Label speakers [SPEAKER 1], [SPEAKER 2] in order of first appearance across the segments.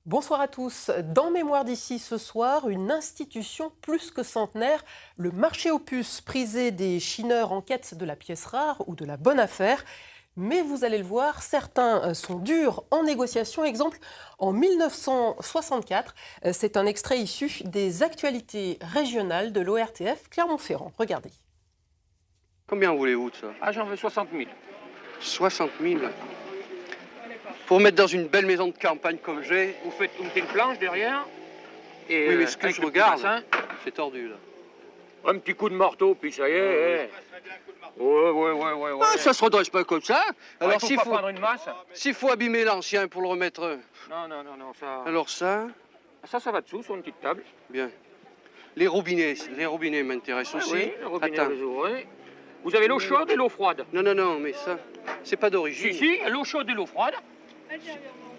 [SPEAKER 1] Bonsoir à tous. Dans Mémoire d'ici ce soir, une institution plus que centenaire, le marché aux puces, prisé des chineurs en quête de la pièce rare ou de la bonne affaire. Mais vous allez le voir, certains sont durs en négociation. Exemple, en 1964, c'est un extrait issu des actualités régionales de l'ORTF Clermont-Ferrand. Regardez.
[SPEAKER 2] Combien voulez-vous de ça?
[SPEAKER 3] Ah, j'en veux 60 000.
[SPEAKER 2] 60 000. Pour mettre dans une belle maison de campagne comme j'ai.
[SPEAKER 3] Vous faites monter une planche derrière. Et
[SPEAKER 2] Oui, mais ce que
[SPEAKER 3] avec
[SPEAKER 2] je
[SPEAKER 3] le petit
[SPEAKER 2] regarde,
[SPEAKER 3] bassin,
[SPEAKER 2] c'est tordu là.
[SPEAKER 3] un petit coup de marteau, puis ça y est. Ouais.
[SPEAKER 2] Ah, ça se redresse pas comme ça. Alors
[SPEAKER 3] il
[SPEAKER 2] s'il
[SPEAKER 3] faut
[SPEAKER 2] faut,
[SPEAKER 3] pas prendre une masse.
[SPEAKER 2] s'il faut abîmer l'ancien pour le remettre.
[SPEAKER 3] Non, ça...
[SPEAKER 2] Alors ça,
[SPEAKER 3] Ça va dessous, sur une petite table.
[SPEAKER 2] bien. Les robinets m'intéressent
[SPEAKER 3] Ah
[SPEAKER 2] aussi.
[SPEAKER 3] oui, le robinet,
[SPEAKER 2] Attends.
[SPEAKER 3] vous ouvrez. Vous avez l'eau chaude et l'eau froide.
[SPEAKER 2] Non, mais ça, c'est pas d'origine.
[SPEAKER 3] Si, l'eau chaude et l'eau froide.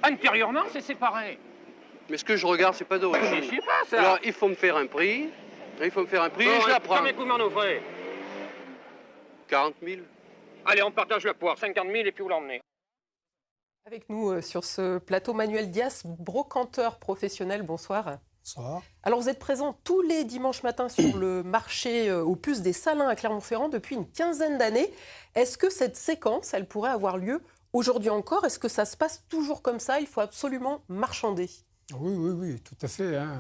[SPEAKER 3] Intérieurement, c'est séparé.
[SPEAKER 2] Mais ce que je regarde, c'est pas
[SPEAKER 3] Je
[SPEAKER 2] d'origine.
[SPEAKER 3] sais pas, ça.
[SPEAKER 2] Alors il faut me faire un prix. Et je la prends.
[SPEAKER 3] Combien vous m'en offrez?
[SPEAKER 2] 40 000.
[SPEAKER 3] Allez, on partage la poire. 50 000 et puis vous l'emmenez.
[SPEAKER 1] Avec nous sur ce plateau, Manuel Dias, brocanteur professionnel. Bonsoir.
[SPEAKER 4] Bonsoir.
[SPEAKER 1] Alors vous êtes présent tous les dimanches matins sur le marché aux puces des Salins à Clermont-Ferrand depuis une quinzaine d'années. Est-ce que cette séquence, elle pourrait avoir lieu aujourd'hui encore? Est-ce que ça se passe toujours comme ça? Il faut absolument marchander.
[SPEAKER 4] Oui, tout à fait. Hein.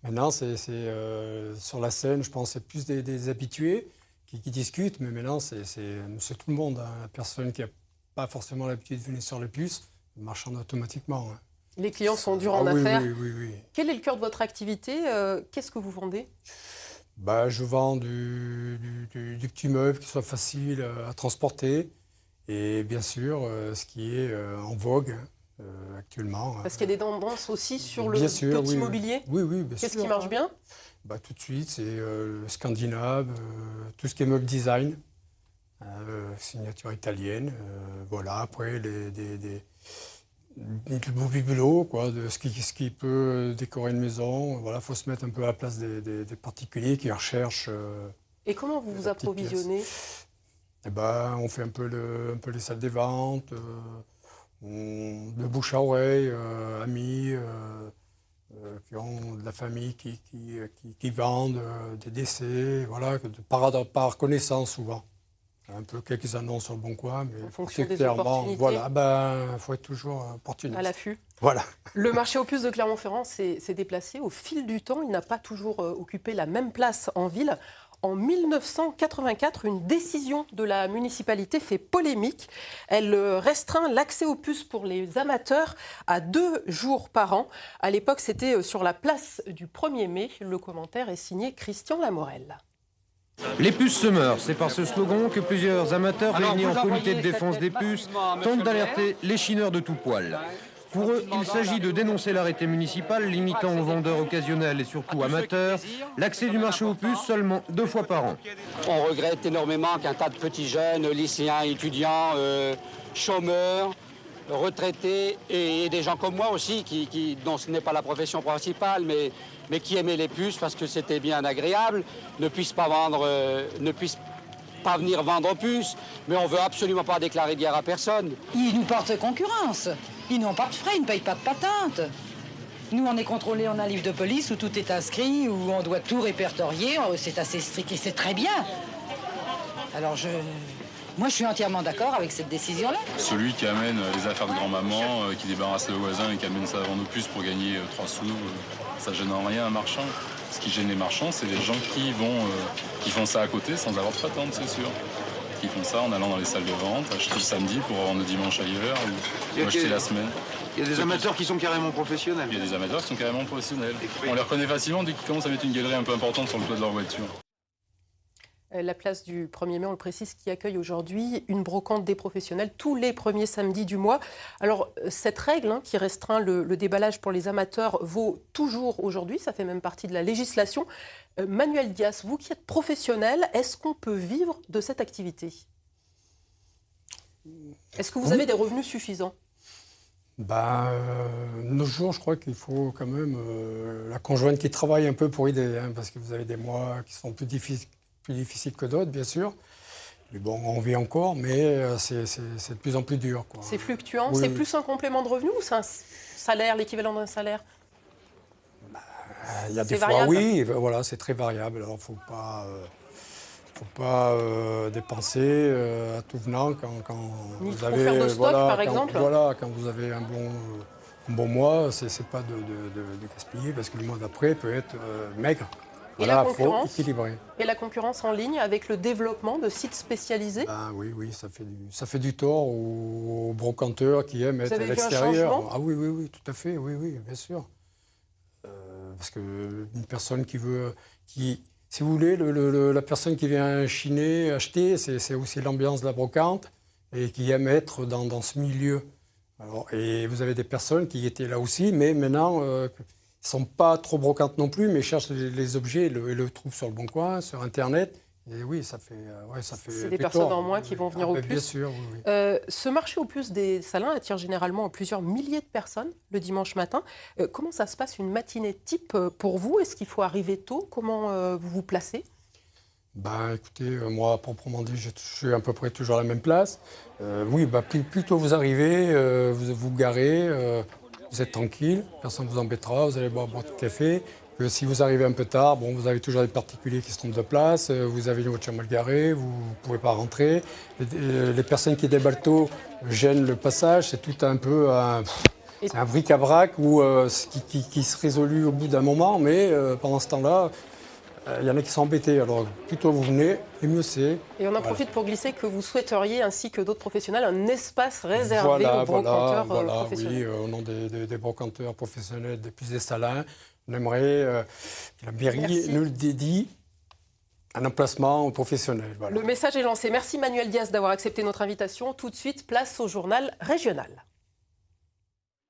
[SPEAKER 4] Maintenant, c'est sur la scène, je pense, c'est plus des habitués qui discutent, mais maintenant, c'est tout le monde. Hein. La personne qui n'a pas forcément l'habitude de venir sur les puces marchande automatiquement. Hein.
[SPEAKER 1] Les clients sont durs en
[SPEAKER 4] oui,
[SPEAKER 1] affaires.
[SPEAKER 4] Oui.
[SPEAKER 1] Quel est le cœur de votre activité? Qu'est-ce que vous vendez?
[SPEAKER 4] Je vends du petit meuble qui soit facile à transporter et bien sûr, ce qui est en vogue actuellement.
[SPEAKER 1] Parce qu'il y a des tendances aussi sur le
[SPEAKER 4] Bien sûr,
[SPEAKER 1] petit mobilier.
[SPEAKER 4] Oui, bien sûr.
[SPEAKER 1] Qu'est-ce qui marche bien?
[SPEAKER 4] Tout de suite, c'est le scandinave, tout ce qui est meuble design, signature italienne. Voilà, après, des beaux bibelots, quoi, de ce qui peut décorer une maison. Voilà, faut se mettre un peu à la place des particuliers qui recherchent.
[SPEAKER 1] Et comment vous vous
[SPEAKER 4] la petite
[SPEAKER 1] approvisionnez?
[SPEAKER 4] On fait un peu les salles des ventes, de bouche à oreille, amis qui ont de la famille qui vendent des décès, voilà, par connaissance souvent. Un peu quelques annonces sur le Bon Coin, mais
[SPEAKER 1] En fonction des
[SPEAKER 4] clairement,
[SPEAKER 1] opportunités.
[SPEAKER 4] voilà, faut être toujours opportuniste.
[SPEAKER 1] À l'affût.
[SPEAKER 4] Voilà.
[SPEAKER 1] Le marché aux puces de Clermont-Ferrand s'est déplacé au fil du temps. Il n'a pas toujours occupé la même place en ville. En 1984, une décision de la municipalité fait polémique. Elle restreint l'accès aux puces pour les amateurs à 2 jours par an. À l'époque, c'était sur la place du 1er mai. Le commentaire est signé Christian Lamorel.
[SPEAKER 5] Les puces se meurent, c'est par ce slogan que plusieurs amateurs réunis en comité de défense des puces tentent d'alerter les chineurs de tout poil. Pour eux, il s'agit de dénoncer l'arrêté municipal limitant aux vendeurs occasionnels et surtout amateurs l'accès du marché aux puces seulement 2 fois par an.
[SPEAKER 6] On regrette énormément qu'un tas de petits jeunes, lycéens, étudiants, chômeurs, retraités et des gens comme moi aussi, dont ce n'est pas la profession principale, mais qui aimaient les puces parce que c'était bien agréable, ne puissent pas venir vendre puces, mais on ne veut absolument pas déclarer de guerre à personne.
[SPEAKER 7] Ils nous portent concurrence. Ils n'ont pas de frais, ils ne payent pas de patente. Nous, on est contrôlés, on a un livre de police où tout est inscrit, où on doit tout répertorier. C'est assez strict et c'est très bien. Alors moi, je suis entièrement d'accord avec cette décision-là.
[SPEAKER 8] Celui qui amène les affaires de grand-maman, qui débarrasse le voisin et qui amène ça à vendre aux puces pour gagner 3 sous, ça gêne en rien un marchand. Ce qui gêne les marchands, c'est les gens qui font ça à côté sans avoir de patente, c'est sûr. Qui font ça en allant dans les salles de vente, acheter le samedi pour revendre le dimanche ailleurs, ou acheter la semaine.
[SPEAKER 9] Il y a des amateurs qui sont carrément professionnels.
[SPEAKER 8] Il y a des amateurs qui sont carrément professionnels. On les reconnaît facilement dès qu'ils commencent à mettre une galerie un peu importante sur le toit de leur voiture.
[SPEAKER 1] La place du 1er mai, on le précise, qui accueille aujourd'hui une brocante des professionnels tous les premiers samedis du mois. Alors, cette règle qui restreint le déballage pour les amateurs vaut toujours aujourd'hui, ça fait même partie de la législation. Manuel Dias, vous qui êtes professionnel, est-ce qu'on peut vivre de cette activité? Est-ce que vous avez des revenus suffisants?
[SPEAKER 4] Nos jours, je crois qu'il faut quand même la conjointe qui travaille un peu pour aider, hein, parce que vous avez des mois qui sont plus difficiles que d'autres, bien sûr. Mais bon, on vit encore, mais c'est de plus en plus dur, quoi.
[SPEAKER 1] C'est fluctuant.
[SPEAKER 4] Oui,
[SPEAKER 1] C'est
[SPEAKER 4] oui.
[SPEAKER 1] plus un complément de revenu ou c'est un salaire, l'équivalent d'un salaire?
[SPEAKER 4] Il y a des
[SPEAKER 1] C'est
[SPEAKER 4] fois,
[SPEAKER 1] variable.
[SPEAKER 4] oui, voilà, c'est très variable. Alors, faut pas dépenser à tout venant quand
[SPEAKER 1] Ni
[SPEAKER 4] vous
[SPEAKER 1] trop
[SPEAKER 4] avez,
[SPEAKER 1] faire de stock, par exemple.
[SPEAKER 4] Voilà, quand vous avez un bon mois, c'est pas de gaspiller parce que le mois d'après peut être maigre.
[SPEAKER 1] Et
[SPEAKER 4] Voilà,
[SPEAKER 1] la
[SPEAKER 4] faut
[SPEAKER 1] concurrence
[SPEAKER 4] équilibrer.
[SPEAKER 1] Et la concurrence en ligne avec le développement de sites spécialisés?
[SPEAKER 4] Ben oui, ça fait du tort aux brocanteurs qui aiment être à
[SPEAKER 1] avez vu un
[SPEAKER 4] l'extérieur.
[SPEAKER 1] changement?
[SPEAKER 4] Ah oui, tout à fait, oui, bien sûr. Parce qu'une personne qui veut, si vous voulez, la personne qui vient chiner, acheter, c'est aussi l'ambiance de la brocante et qui aime être dans ce milieu. Alors, et vous avez des personnes qui étaient là aussi, mais maintenant, ils ne sont pas trop brocantes non plus, mais cherchent les objets et le trouvent sur le Bon Coin, sur Internet. Et oui, ça fait
[SPEAKER 1] C'est des personnes en moins qui vont venir au
[SPEAKER 4] Bien
[SPEAKER 1] puce.
[SPEAKER 4] sûr, oui.
[SPEAKER 1] Ce marché aux puces des Salins attire généralement plusieurs milliers de personnes le dimanche matin. Comment ça se passe une matinée type pour vous? Est-ce qu'il faut arriver tôt? Comment vous vous placez?
[SPEAKER 4] Ben, écoutez, moi, proprement dit, je suis à peu près toujours à la même place. Oui, plus tôt vous arrivez, vous vous garez, vous êtes tranquille, personne ne vous embêtera, vous allez boire votre café. Que si vous arrivez un peu tard, bon, vous avez toujours des particuliers qui se trompent de place, vous avez une voiture mal garée, vous ne pouvez pas rentrer. Les personnes qui déballent tôt gênent le passage, c'est tout un peu c'est un bric-à-brac qui se résout au bout d'un moment, mais pendant ce temps-là, il y en a qui sont embêtés. Alors, plus tôt vous venez, et mieux c'est.
[SPEAKER 1] Et on en profite pour glisser que vous souhaiteriez, ainsi que d'autres professionnels, un espace réservé aux brocanteurs professionnels.
[SPEAKER 4] Oui, au nom des brocanteurs professionnels des Puces des Salins, on aimerait que la mairie nous le dédie un emplacement professionnel. Voilà.
[SPEAKER 1] Le message est lancé. Merci Manuel Diaz d'avoir accepté notre invitation. Tout de suite, place au journal régional.